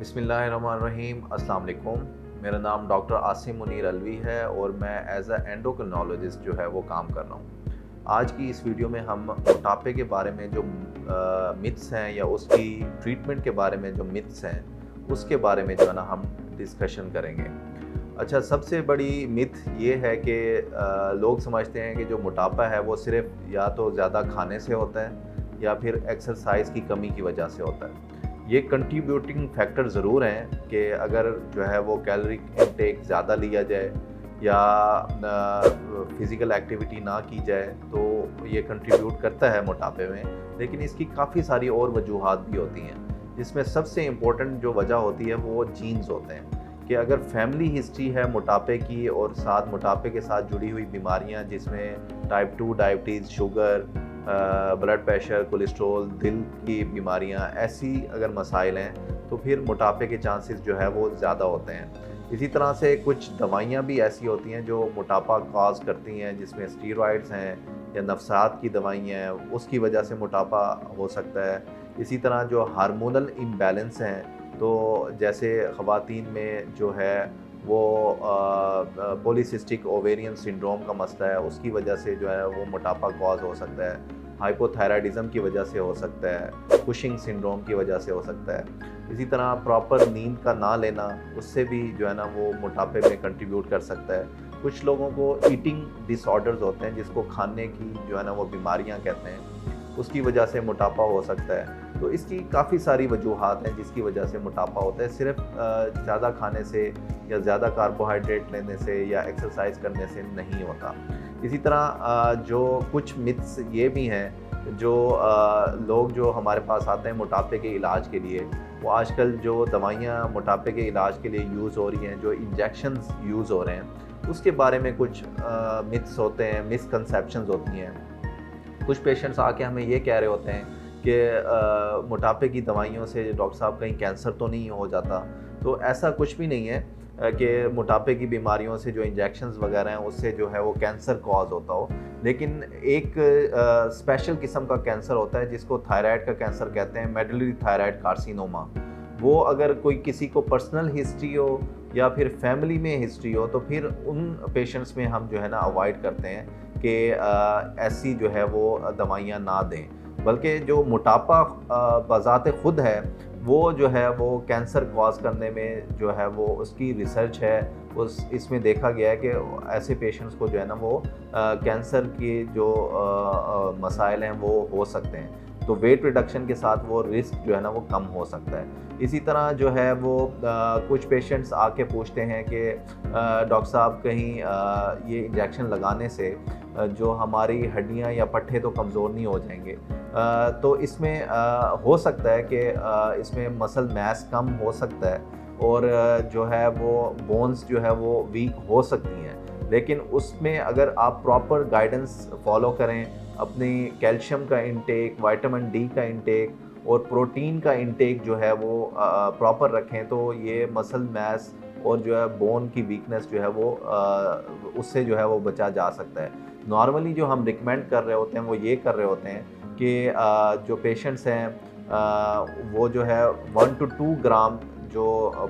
बिस्मिल्लाहिर्रहमानिर्रहीम। अस्सलाम वालेकुम। मेरा नाम डॉक्टर आसिम मुनीर अलवी है और मैं एज अ एंडोक्रिनोलॉजिस्ट जो है वो काम कर रहा हूँ। आज की इस वीडियो में हम मोटापे के बारे में जो मिथ्स हैं या उसकी ट्रीटमेंट के बारे में जो मिथ्स हैं उसके बारे में जो है ना हम डिस्कशन करेंगे। अच्छा, सबसे बड़ी मिथ ये है कि लोग समझते हैं कि जो मोटापा है वो सिर्फ या तो ज़्यादा खाने से होता है या फिर एक्सरसाइज की कमी की वजह से होता है। ये कंट्रीब्यूटिंग फैक्टर ज़रूर हैं कि अगर जो है वो कैलोरी इनटेक ज़्यादा लिया जाए या फिज़िकल एक्टिविटी ना की जाए तो ये कंट्रीब्यूट करता है मोटापे में, लेकिन इसकी काफ़ी सारी और वजूहात भी होती हैं, जिसमें सबसे इम्पोर्टेंट जो वजह होती है वो जीन्स होते हैं कि अगर फैमिली हिस्ट्री है मोटापे की और साथ मोटापे के साथ जुड़ी हुई बीमारियां जिसमें type 2 diabetes, sugar, blood pressure, cholesterol, दिल की बीमारियां, ऐसी अगर मसाइल हैं तो फिर मोटापे के चांसेस जो है वो ज़्यादा होते हैं। इसी तरह से कुछ दवाइयां भी ऐसी होती हैं जो मोटापा कॉज करती हैं, जिसमें स्टीरॉइड्स हैं या नफ्सात की दवाइयाँ हैं, उसकी वजह से मोटापा हो सकता है। इसी तरह जो हार्मोनल इम्बैलेंस हैं, तो जैसे ख़वातीन में जो है वो पॉलीसिस्टिक ओवेरियन सिंड्रोम का मसला है, उसकी वजह से जो है वो मोटापा कॉज हो सकता है। हाइपोथायराइडिज्म की वजह से हो सकता है, कुशिंग सिंड्रोम की वजह से हो सकता है। इसी तरह प्रॉपर नींद का ना लेना, उससे भी जो है ना वो मोटापे में कंट्रीब्यूट कर सकता है। कुछ लोगों को ईटिंग डिसऑर्डर्स होते हैं, जिसको खाने की जो है ना वो बीमारियां कहते हैं, उसकी वजह से मोटापा हो सकता है। तो इसकी काफ़ी सारी वजूहात हैं जिसकी वजह से मोटापा होता है, सिर्फ ज़्यादा खाने से या ज़्यादा कार्बोहाइड्रेट लेने से या एक्सरसाइज करने से नहीं होता। इसी तरह जो कुछ मिथ्स ये भी हैं जो लोग जो हमारे पास आते हैं मोटापे के इलाज के लिए, वो आजकल जो दवाइयाँ मोटापे के इलाज के लिए यूज़ हो रही हैं, जो इंजेक्शंस यूज़ हो रहे हैं, उसके बारे में कुछ मिथ्स होते हैं, मिसकंसेप्शंस होती हैं। कुछ पेशेंट्स आके हमें ये कह रहे होते हैं कि मोटापे की दवाइयों से डॉक्टर साहब कहीं कैंसर तो नहीं हो जाता। तो ऐसा कुछ भी नहीं है कि मोटापे की बीमारियों से जो इंजेक्शंस वगैरह हैं उससे जो है वो कैंसर कॉज होता हो। लेकिन एक स्पेशल किस्म का कैंसर होता है जिसको थायराइड का कैंसर कहते हैं, मेडुलरी थायराइड कार्सिनोमा। वो अगर कोई किसी को पर्सनल हिस्ट्री हो या फिर फैमिली में हिस्ट्री हो तो फिर उन पेशेंट्स में हम जो है ना अवॉइड करते हैं कि ऐसी जो है वो दवाइयाँ ना दें। बल्कि जो मोटापा बज़ाते ख़ुद है वो जो है वो कैंसर कॉज करने में जो है वो उसकी रिसर्च है, इसमें देखा गया है कि ऐसे पेशेंट्स को जो है ना वो कैंसर के जो मसाइल हैं वो हो सकते हैं। तो वेट रिडक्शन के साथ वो रिस्क जो है ना वो कम हो सकता है। इसी तरह जो है वो कुछ पेशेंट्स आके पूछते हैं कि डॉक्टर साहब कहीं ये इंजेक्शन लगाने से जो हमारी हड्डियां या पट्टे तो कमज़ोर नहीं हो जाएंगे। तो इसमें हो सकता है कि इसमें मसल मैस कम हो सकता है और जो है वो बोन्स जो है वो वीक हो सकती हैं, लेकिन उसमें अगर आप प्रॉपर गाइडेंस फॉलो करें, अपनी कैल्शियम का इंटेक, विटामिन डी का इंटेक और प्रोटीन का इंटेक जो है वो प्रॉपर रखें, तो ये मसल मैस और जो है बोन की वीकनेस जो है वो उससे जो है वो बचा जा सकता है। नॉर्मली जो हम रिकमेंड कर रहे होते हैं वो ये कर रहे होते हैं कि जो पेशेंट्स हैं वो जो है 1 to 2 ग्राम जो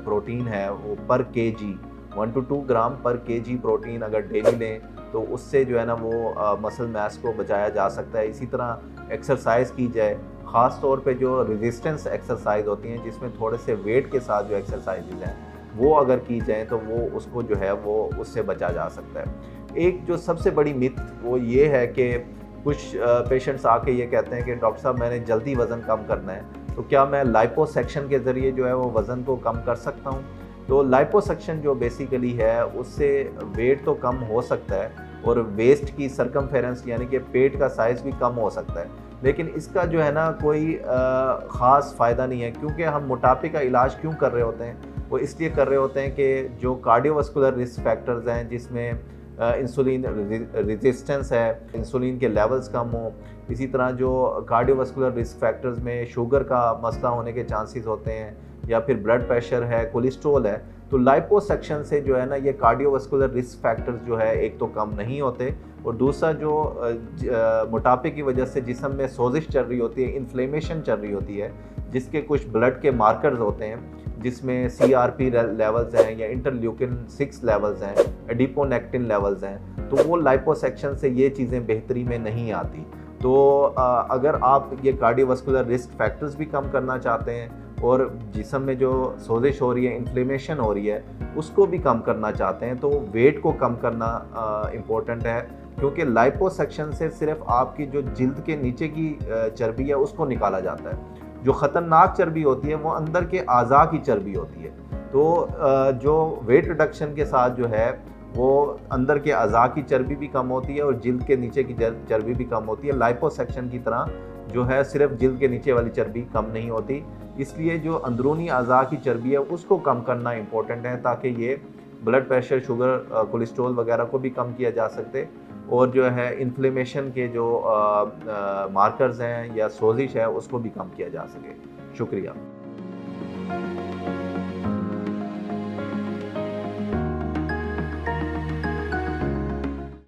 प्रोटीन है वो पर केजी, 1 to 2 ग्राम पर केजी प्रोटीन अगर डेली लें तो उससे जो है ना वो मसल मैस को बचाया जा सकता है। इसी तरह एक्सरसाइज की जाए, ख़ास तौर पे जो रेजिस्टेंस एक्सरसाइज होती हैं जिसमें थोड़े से वेट के साथ जो एक्सरसाइजेज हैं वो अगर की जाएँ तो वो उसको जो है वो उससे बचा जा सकता है। एक जो सबसे बड़ी मिथ वो ये है कि कुछ पेशेंट्स आके ये कहते हैं कि डॉक्टर साहब मैंने जल्दी वज़न कम करना है, तो क्या मैं लाइपोसक्शन के ज़रिए जो है वो वज़न को कम कर सकता हूँ? तो लाइपोसक्शन जो बेसिकली है उससे वेट तो कम हो सकता है और वेस्ट की सरकमफेरेंस यानी कि पेट का साइज़ भी कम हो सकता है, लेकिन इसका जो है ना कोई ख़ास फ़ायदा नहीं है। क्योंकि हम मोटापे का इलाज क्यों कर रहे होते हैं? वो इसलिए कर रहे होते हैं कि जो कार्डियोवास्कुलर रिस्क फैक्टर्स हैं जिसमें इंसुलिन रेजिस्टेंस है, इंसुलिन के लेवल्स कम हो, इसी तरह जो कार्डियोवास्कुलर रिस्क फैक्टर्स में शुगर का मसला होने के चांसेस होते हैं या फिर ब्लड प्रेशर है, कोलेस्ट्रॉल है, तो लाइपोसक्शन से जो है ना ये कार्डियोवास्कुलर रिस्क फैक्टर्स जो है एक तो कम नहीं होते और दूसरा जो मोटापे की वजह से जिस्म में सोजिश चल रही होती है, इन्फ्लेमेशन चल रही होती है, जिसके कुछ ब्लड के मार्कर्स होते हैं जिसमें CRP लेवल्स हैं या इंटरल्यूकिन 6 लेवल्स हैं, एडिपोनेक्टिन लेवल्स हैं, तो वो लाइपोसक्शन से ये चीज़ें बेहतरी में नहीं आती। तो अगर आप ये कार्डियोवास्कुलर रिस्क फैक्टर्स भी कम करना चाहते हैं और जिस्म में जो सोजिश हो रही है, इन्फ्लेमेशन हो रही है, उसको भी कम करना चाहते हैं, तो वेट को कम करना इम्पोर्टेंट है, क्योंकि लाइपोसक्शन से सिर्फ आपकी जो जिल्द के नीचे की चर्बी है उसको निकाला जाता है। जो ख़तरनाक चर्बी होती है वो अंदर के अज़ा की चर्बी होती है। तो जो वेट रिडक्शन के साथ जो है वो अंदर के अज़ा की चर्बी भी कम होती है और जिल्द के नीचे की चर्बी भी कम होती है। लाइपोसक्शन की तरह जो है सिर्फ जिल्द के नीचे वाली चर्बी कम नहीं होती, इसलिए जो अंदरूनी अज़ा की चर्बी है उसको कम करना इम्पोर्टेंट है, ताकि ये ब्लड प्रेशर, शुगर, कोलेस्ट्रॉल वगैरह को भी कम किया जा सकते और जो है इन्फ्लेमेशन के जो मार्कर्स हैं या सोजिश है उसको भी कम किया जा सके। शुक्रिया।